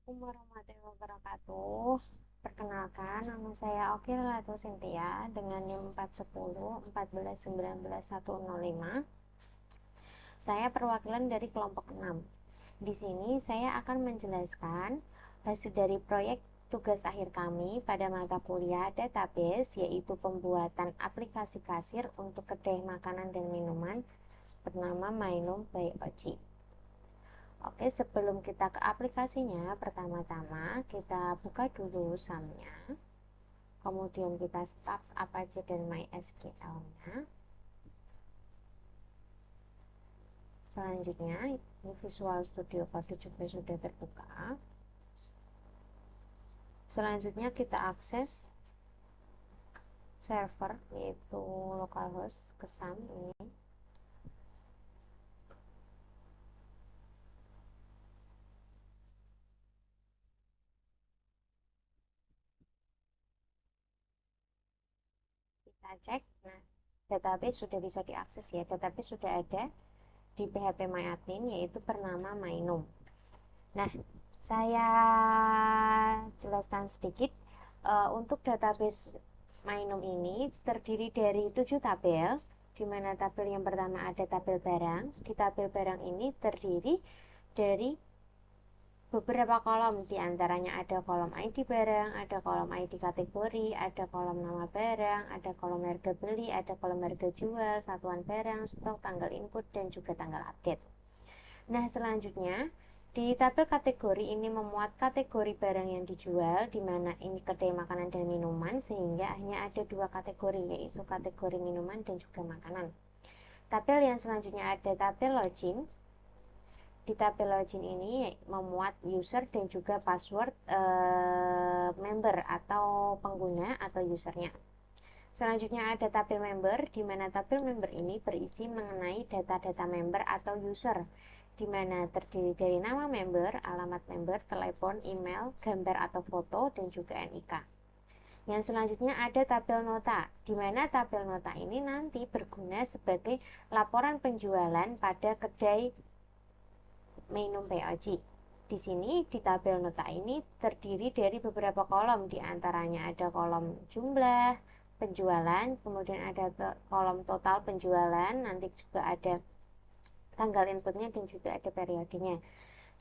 Assalamualaikum warahmatullahi wabarakatuh. Perkenalkan, nama saya Oki Latu Cynthia dengan NIM 410 14 19 105. Saya perwakilan dari kelompok 6. Di sini saya akan menjelaskan hasil dari proyek tugas akhir kami pada mata kuliah database, yaitu pembuatan aplikasi kasir untuk kedai makanan dan minuman bernama Mainum by Oci. Oke, sebelum kita ke aplikasinya, pertama-tama kita buka dulu SAM-nya. Kemudian kita start Apache dan MySQL-nya. Selanjutnya, ini Visual Studio Code juga sudah terbuka. Selanjutnya kita akses server, yaitu localhost ke SAM ini. Kita cek, nah database sudah bisa diakses ya. Database sudah ada di phpMyAdmin, yaitu bernama Mainum. Nah, saya jelaskan sedikit. Untuk database Mainum ini terdiri dari 7 tabel, di mana tabel yang pertama ada tabel barang. Di tabel barang ini terdiri dari beberapa kolom, di antaranya ada kolom ID barang, ada kolom ID kategori, ada kolom nama barang, ada kolom harga beli, ada kolom harga jual, satuan barang, stok, tanggal input, dan juga tanggal update. Nah, selanjutnya di tabel kategori ini memuat kategori barang yang dijual, di mana ini kedai makanan dan minuman, sehingga hanya ada dua kategori, yaitu kategori minuman dan juga makanan. Tabel yang selanjutnya ada tabel login. Di tabel login ini memuat user dan juga password member atau pengguna atau usernya. Selanjutnya ada tabel member, di mana tabel member ini berisi mengenai data-data member atau user, di mana terdiri dari nama member, alamat member, telepon, email, gambar atau foto, dan juga NIK. Yang selanjutnya ada tabel nota, di mana tabel nota ini nanti berguna sebagai laporan penjualan pada kedai Mainum POG. Di sini di tabel nota ini terdiri dari beberapa kolom, di antaranya ada kolom jumlah penjualan, kemudian ada kolom total penjualan, nanti juga ada tanggal inputnya dan juga ada periodenya.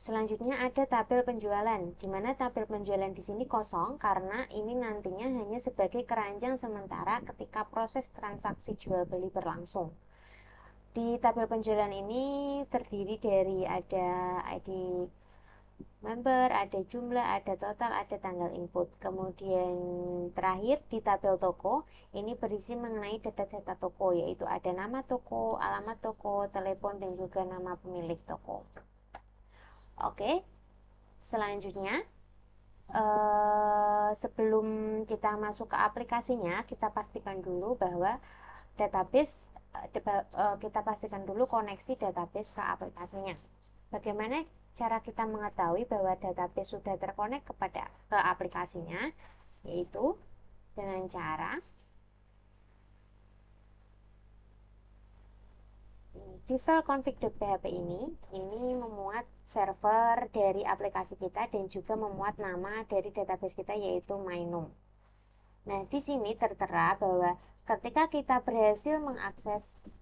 Selanjutnya ada tabel penjualan, di mana tabel penjualan di sini kosong karena ini nantinya hanya sebagai keranjang sementara ketika proses transaksi jual beli berlangsung. Di tabel penjualan ini terdiri dari ada ID member, ada jumlah, ada total, ada tanggal input. Kemudian terakhir di tabel toko, ini berisi mengenai data-data toko, yaitu ada nama toko, alamat toko, telepon, dan juga nama pemilik toko. Oke, selanjutnya sebelum kita masuk ke aplikasinya, kita pastikan dulu bahwa database kita pastikan dulu koneksi database ke aplikasinya. Bagaimana cara kita mengetahui bahwa database sudah terkonek ke aplikasinya? Yaitu dengan cara di file config.php ini memuat server dari aplikasi kita dan juga memuat nama dari database kita, yaitu Mainum. Nah, di sini tertera bahwa ketika kita berhasil mengakses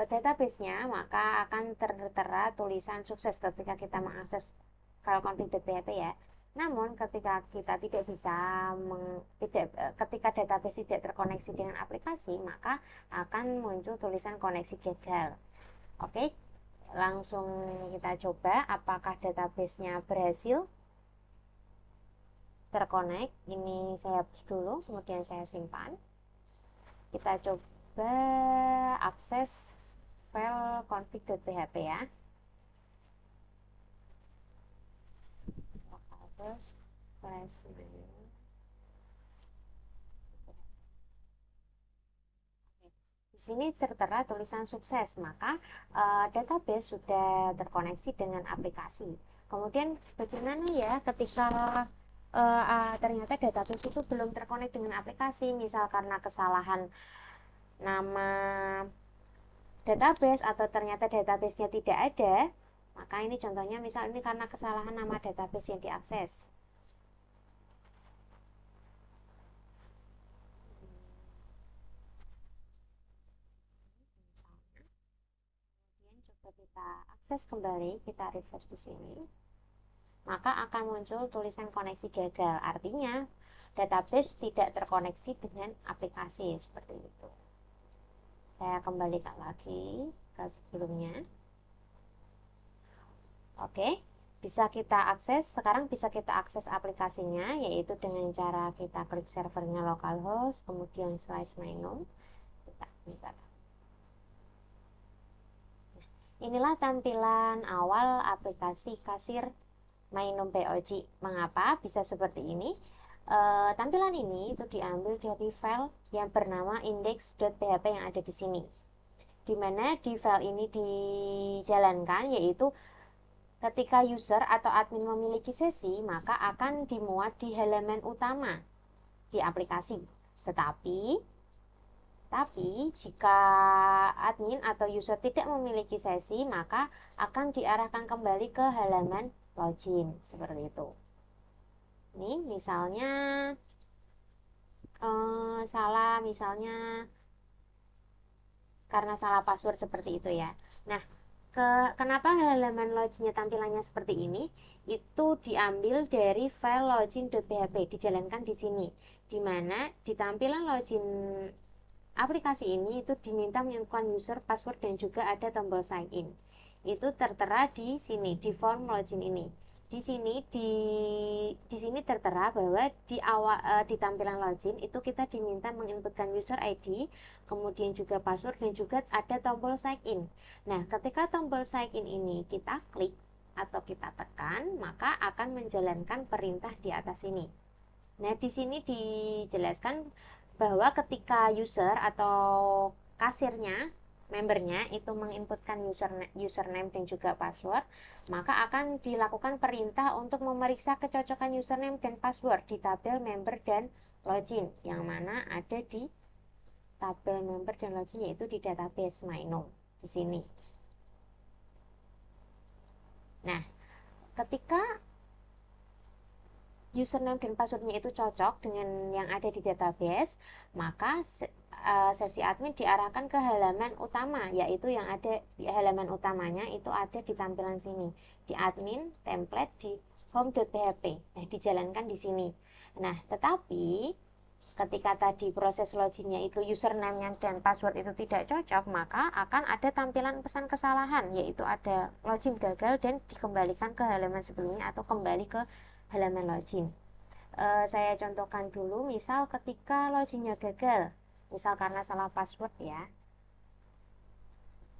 database-nya, maka akan tertera tulisan sukses ketika kita mengakses file config.php ya. Namun ketika kita tidak bisa ketika database tidak terkoneksi dengan aplikasi, maka akan muncul tulisan koneksi gagal. Oke, langsung kita coba apakah database-nya berhasil terkonek. Ini saya hapus dulu, kemudian saya simpan. Kita coba akses file config.php ya. Terus di sini tertera tulisan sukses, maka database sudah terkoneksi dengan aplikasi. Kemudian bagaimana ya ketika ternyata database itu belum terkonek dengan aplikasi, misal karena kesalahan nama database atau ternyata database-nya tidak ada, Maka ini contohnya, misal ini karena kesalahan nama database yang diakses. Kemudian coba kita akses kembali, kita refresh di sini. Maka akan muncul tulisan koneksi gagal. Artinya database tidak terkoneksi dengan aplikasi seperti itu. Saya kembalikan lagi ke sebelumnya. Oke, bisa kita akses. Sekarang bisa kita akses aplikasinya, yaitu dengan cara kita klik servernya localhost, kemudian slash mainom. Bentar. Inilah tampilan awal aplikasi kasir Mainom POG. Mengapa bisa seperti ini? Tampilan ini itu diambil dari file yang bernama index.php yang ada di sini. Di mana di file ini dijalankan, yaitu ketika user atau admin memiliki sesi, maka akan dimuat di halaman utama di aplikasi. Tapi jika admin atau user tidak memiliki sesi, maka akan diarahkan kembali ke halaman login seperti itu. Ini misalnya salah, misalnya karena salah password seperti itu ya. Nah, kenapa halaman loginnya tampilannya seperti ini? Itu diambil dari file login.php, dijalankan di sini, di mana di tampilan login aplikasi ini itu diminta menentukan user, password, dan juga ada tombol sign in. Itu tertera di sini, di form login ini. Di sini tertera bahwa di tampilan login itu kita diminta menginputkan user ID, kemudian juga password, dan juga ada tombol sign in. Nah, ketika tombol sign in ini kita klik atau kita tekan, maka akan menjalankan perintah di atas ini. Nah, di sini dijelaskan bahwa ketika user atau kasirnya, membernya itu menginputkan username dan juga password, maka akan dilakukan perintah untuk memeriksa kecocokan username dan password di tabel member dan login, yang mana ada di tabel member dan login, yaitu di database Mainom di sini. Nah, ketika username dan passwordnya itu cocok dengan yang ada di database, maka sesi admin diarahkan ke halaman utama, yaitu yang ada di halaman utamanya itu ada di tampilan sini, di admin, template, di home.php. Nah, dijalankan di sini. Nah, tetapi ketika tadi proses loginnya itu username dan password itu tidak cocok, maka akan ada tampilan pesan kesalahan, yaitu ada login gagal dan dikembalikan ke halaman sebelumnya atau kembali ke halaman login. Saya contohkan dulu, misal ketika loginnya gagal, misal karena salah password ya,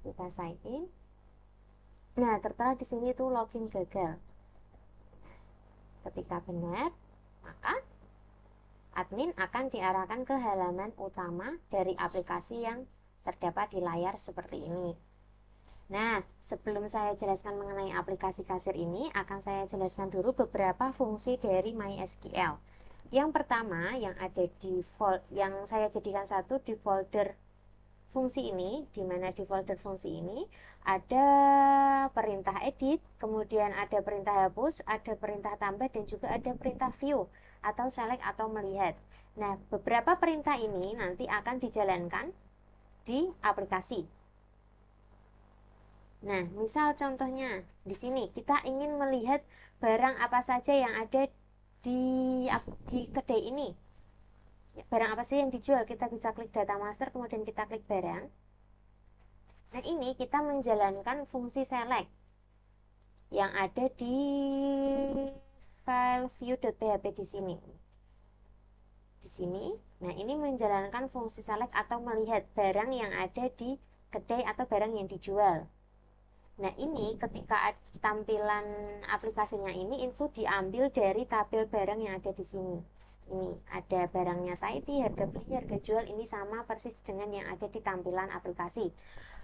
kita sign in. Nah, tertera di sini tuh login gagal. Ketika benar, maka admin akan diarahkan ke halaman utama dari aplikasi yang terdapat di layar seperti ini. Nah, sebelum saya jelaskan mengenai aplikasi kasir ini, akan saya jelaskan dulu beberapa fungsi dari MySQL. Yang pertama, yang saya jadikan satu di folder fungsi ini, di mana di folder fungsi ini ada perintah edit, kemudian ada perintah hapus, ada perintah tambah, dan juga ada perintah view atau select atau melihat. Nah, beberapa perintah ini nanti akan dijalankan di aplikasi. Nah, misal contohnya di sini kita ingin melihat barang apa saja yang ada di kedai ini. Barang apa saja yang dijual, kita bisa klik data master, kemudian kita klik barang. Nah, ini kita menjalankan fungsi select yang ada di file view.php di sini. Di sini, nah ini menjalankan fungsi select atau melihat barang yang ada di kedai atau barang yang dijual. Nah, ini ketika tampilan aplikasinya ini itu diambil dari tabel barang yang ada di sini. Ini ada barangnya tadi, harga beli, harga jual, ini sama persis dengan yang ada di tampilan aplikasi.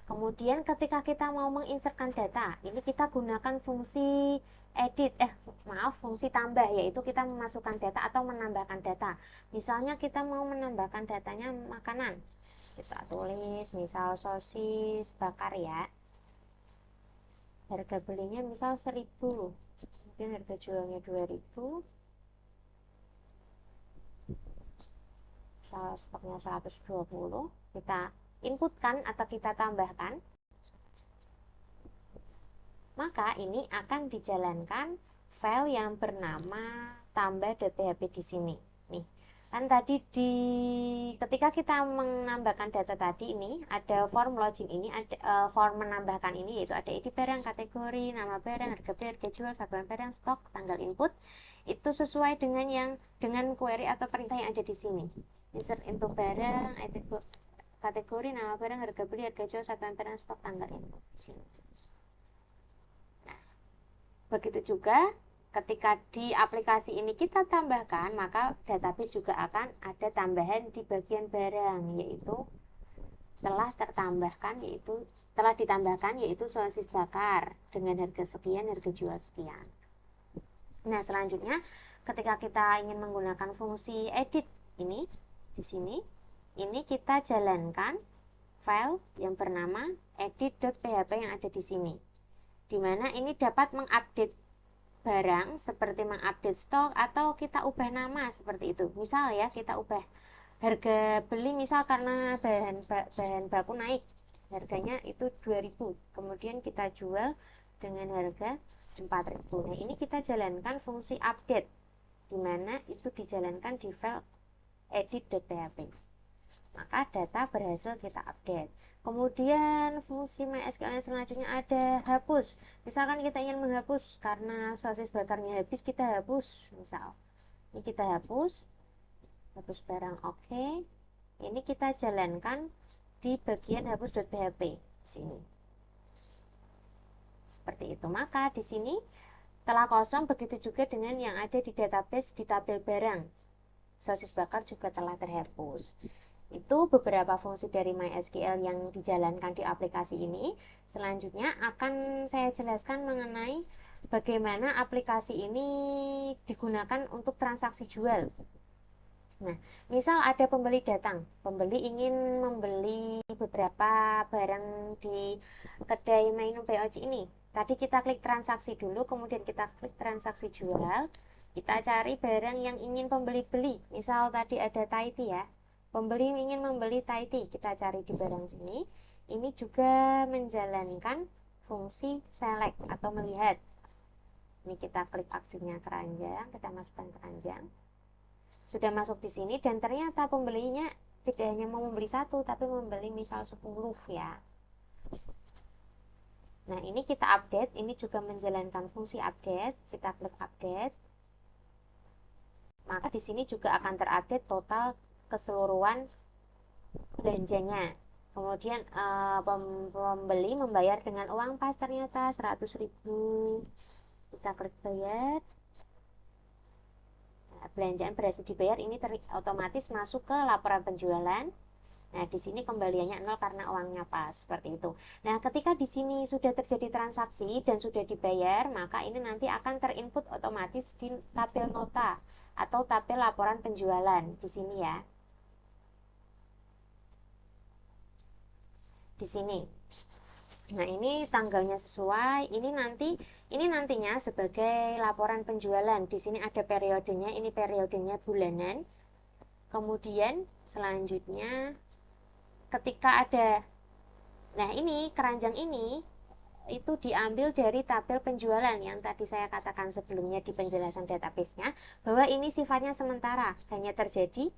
Kemudian ketika kita mau menginsertkan data, ini kita gunakan fungsi fungsi tambah, yaitu kita memasukkan data atau menambahkan data. Misalnya kita mau menambahkan datanya makanan, kita tulis misal sosis bakar ya. harga belinya misal 1.000, kemudian harga jualnya 2.000, misal stoknya 120, kita inputkan atau kita tambahkan, maka ini akan dijalankan file yang bernama tambah.php di sini. Nih, kan tadi ketika kita menambahkan data tadi ini ada form login ini, ada form menambahkan ini, yaitu ada ID barang, kategori, nama barang, harga beli, harga jual, satuan barang, stok, tanggal input. Itu sesuai dengan query atau perintah yang ada di sini. Insert into barang, kategori, nama barang, harga beli, harga jual, satuan barang, stok, tanggal input di sini. Begitu juga ketika di aplikasi ini kita tambahkan, maka database juga akan ada tambahan di bagian barang, yaitu telah ditambahkan yaitu sosis bakar dengan harga sekian, harga jual sekian. Nah, selanjutnya ketika kita ingin menggunakan fungsi edit ini di sini, ini kita jalankan file yang bernama edit.php yang ada di sini, di mana ini dapat mengupdate barang seperti mengupdate stok atau kita ubah nama seperti itu. Misal ya, kita ubah harga beli misal karena bahan baku naik, harganya itu 2.000, kemudian kita jual dengan harga 4.000. Nah, ini kita jalankan fungsi update, di mana itu dijalankan di file edit.php. Maka data berhasil kita update. Kemudian fungsi MySQL yang selanjutnya ada hapus. Misalkan kita ingin menghapus karena sosis bakarnya habis, kita hapus. Misal ini kita hapus barang, oke. Ini kita jalankan di bagian hapus.php di sini. Seperti itu. Maka di sini telah kosong, begitu juga dengan yang ada di database di tabel barang. Sosis bakar juga telah terhapus. Itu beberapa fungsi dari MySQL yang dijalankan di aplikasi ini. Selanjutnya akan saya jelaskan mengenai bagaimana aplikasi ini digunakan untuk transaksi jual. Nah, misal ada pembeli datang, pembeli ingin membeli beberapa barang di kedai Mainum BOC ini. Tadi kita klik transaksi dulu, kemudian kita klik transaksi jual. Kita cari barang yang ingin pembeli beli. Misal tadi ada Thai tea ya. Pembeli ingin membeli Thai tea, kita cari di barang sini. Ini juga menjalankan fungsi select atau melihat. Ini kita klik aksinya keranjang, kita masukkan keranjang. Sudah masuk di sini dan ternyata pembelinya tidak hanya mau membeli satu, tapi membeli misal 10 ya. Nah, ini kita update, ini juga menjalankan fungsi update. Kita klik update. Maka di sini juga akan terupdate total keseluruhan belanjanya. Kemudian pembeli membayar dengan uang pas ternyata 100.000. Kita klik bayar. Nah, belanjaan berhasil dibayar, ini otomatis masuk ke laporan penjualan. Nah, di sini kembaliannya 0 karena uangnya pas, seperti itu. Nah, ketika di sini sudah terjadi transaksi dan sudah dibayar, maka ini nanti akan terinput otomatis di tabel nota atau tabel laporan penjualan di sini ya. Di sini. Nah, ini tanggalnya sesuai. Ini nantinya sebagai laporan penjualan. Di sini ada periodenya, ini periodenya bulanan. Kemudian selanjutnya ketika ada, nah ini keranjang ini itu diambil dari tabel penjualan yang tadi saya katakan sebelumnya di penjelasan database-nya, bahwa ini sifatnya sementara, hanya terjadi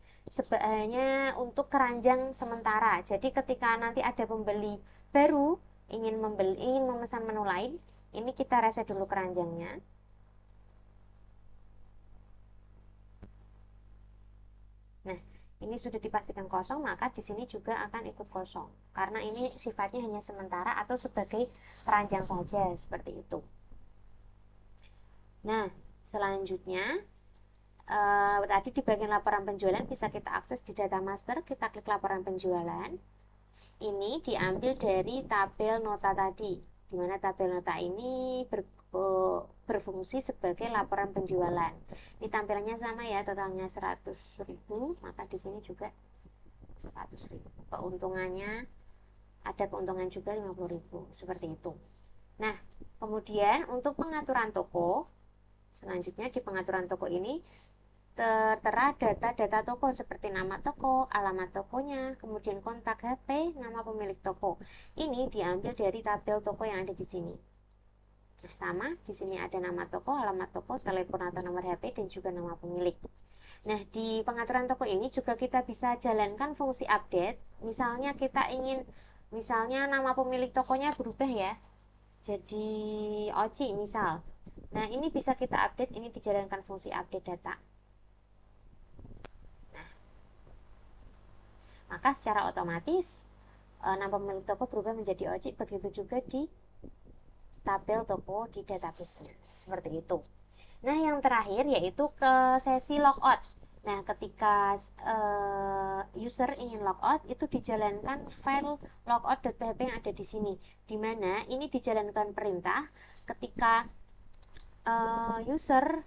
hanya untuk keranjang sementara. Jadi ketika nanti ada pembeli baru ingin memesan menu lain, ini kita reset dulu keranjangnya. Nah, ini sudah dipastikan kosong, maka di sini juga akan ikut kosong karena ini sifatnya hanya sementara atau sebagai keranjang saja, seperti itu. Nah, selanjutnya tadi di bagian laporan penjualan bisa kita akses di data master, kita klik laporan penjualan. Ini diambil dari tabel nota tadi, di mana tabel nota ini berfungsi sebagai laporan penjualan. Ini tampilannya sama ya, totalnya 100.000, maka di sini juga 100.000. Keuntungannya ada keuntungan juga 50.000, seperti itu. Nah, kemudian untuk pengaturan toko, selanjutnya di pengaturan toko ini tertera data-data toko seperti nama toko, alamat tokonya, kemudian kontak HP, nama pemilik toko. Ini diambil dari tabel toko yang ada di sini. Nah, sama, di sini ada nama toko, alamat toko, telepon atau nomor HP, dan juga nama pemilik. Nah, di pengaturan toko ini juga kita bisa jalankan fungsi update. Misalnya kita ingin, misalnya nama pemilik tokonya berubah ya, jadi Oci misal. Nah, ini bisa kita update, ini dijalankan fungsi update data. Nah, maka secara otomatis nama pemilik toko berubah menjadi Oci, begitu juga di tabel toko di database. Seperti itu. Nah, yang terakhir yaitu ke sesi logout. Nah, ketika user ingin logout, itu dijalankan file logout.php yang ada di sini. Di mana ini dijalankan perintah ketika user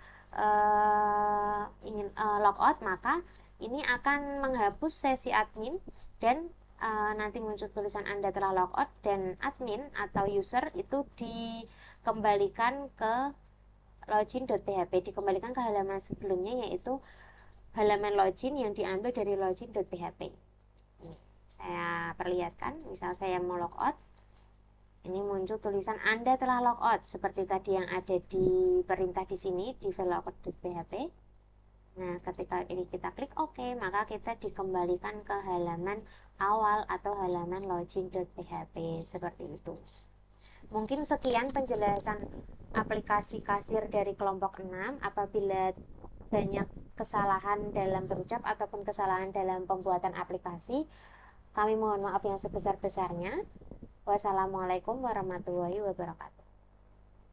ingin logout, maka ini akan menghapus sesi admin dan nanti muncul tulisan Anda telah logout, dan admin atau user itu dikembalikan ke login.php, dikembalikan ke halaman sebelumnya, yaitu halaman login yang diambil dari login.php. Saya perlihatkan, misal saya mau logout, ini muncul tulisan Anda telah logout seperti tadi yang ada di perintah di sini di file logout.php. Nah, ketika ini kita klik OK, maka kita dikembalikan ke halaman awal atau halaman login.php seperti itu. Mungkin sekian penjelasan aplikasi kasir dari kelompok 6. Apabila banyak kesalahan dalam berucap ataupun kesalahan dalam pembuatan aplikasi, kami mohon maaf yang sebesar-besarnya. Wassalamualaikum warahmatullahi wabarakatuh.